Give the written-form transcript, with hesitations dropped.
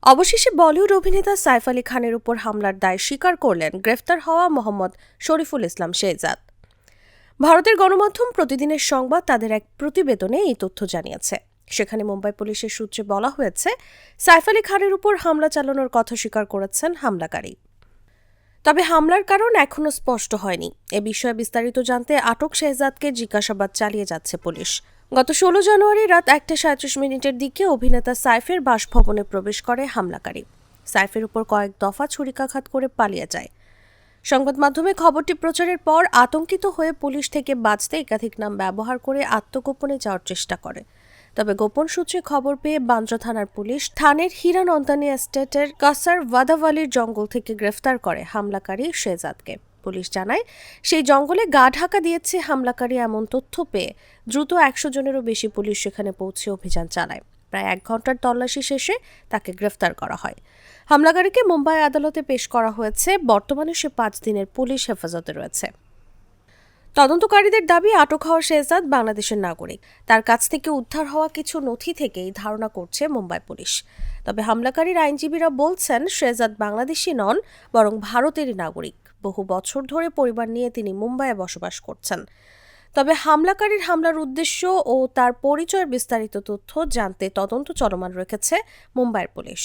অবশেষে বলিউড অভিনেতা সাইফ আলী খানের উপর হামলার দায় স্বীকার করলেন গ্রেফতার হওয়া মোহাম্মদ শরীফুল ইসলাম শেহজাদ। ভারতের গণমাধ্যম প্রতিদিনের সংবাদ তাদের এক প্রতিবেদনে এই তথ্য জানিয়েছে। সেখানে মুম্বাই পুলিশের সূত্রে বলা হয়েছে, সাইফ আলী খানের উপর হামলা চালানোর কথা স্বীকার করেছেন হামলাকারী। তবে হামলার কারণ এখনও স্পষ্ট হয়নি। এ বিষয়ে বিস্তারিত জানতে আটক শেহজাদকে জিজ্ঞাসাবাদ চালিয়ে যাচ্ছে পুলিশ। গত 16 জানুয়ারি রাত 1:37 দিকে অভিনেতা সাইফের বাসভবনে প্রবেশ করে হামলাকারী। সাইফের উপর কয়েক দফা ছুরিকাঘাত করে পালিয়ে যায়। সংবাদ মাধ্যমে খবরটি প্রচারের পর আতঙ্কিত হয়ে পুলিশ থেকে বাঁচতে একাধিক নাম ব্যবহার করে আত্মগোপনে যাওয়ার চেষ্টা করে। তবে গোপন সূত্রে খবর পেয়ে বান্দ্রা থানার পুলিশ থানের হীরানন্দানী এস্টেটের কাসার ওয়াদাওয়ালির জঙ্গল থেকে গ্রেফতার করে হামলাকারী শেহজাদকে। পুলিশ জানায়, সেই জঙ্গলে গা ঢাকা দিয়েছে হামলাকারী। এমন তথ্য পেয়ে দ্রুত 100 জনেরও বেশি পুলিশ সেখানে পৌঁছে অভিযান চালায়। প্রায় 1 ঘন্টার তল্লাশি শেষে তাকে গ্রেফতার করা হয়। হামলাকারীকে মুম্বাই আদালতে পেশ করা হয়েছে। বর্তমানে সে 5 দিনের পুলিশ হেফাজতে রয়েছে। তদন্তকারীদের দাবি, আটক হওয়া শেহজাদ বাংলাদেশের নাগরিক। তার কাছ থেকে উদ্ধার হওয়া কিছু নথি থেকেই ধারণা করছে মুম্বাই পুলিশ। তবে হামলাকারীর আইনজীবীরা বলছেন, শেহজাদ বাংলাদেশি নন, বরং ভারতেরই নাগরিক। বহু বছর ধরে পরিবার নিয়ে তিনি মুম্বাইয়ে বসবাস করছেন। তবে হামলাকারীর হামলার উদ্দেশ্য ও তার পরিচয়ের বিস্তারিত তথ্য জানতে তদন্ত চলমান রেখেছে মুম্বাইয়ের পুলিশ।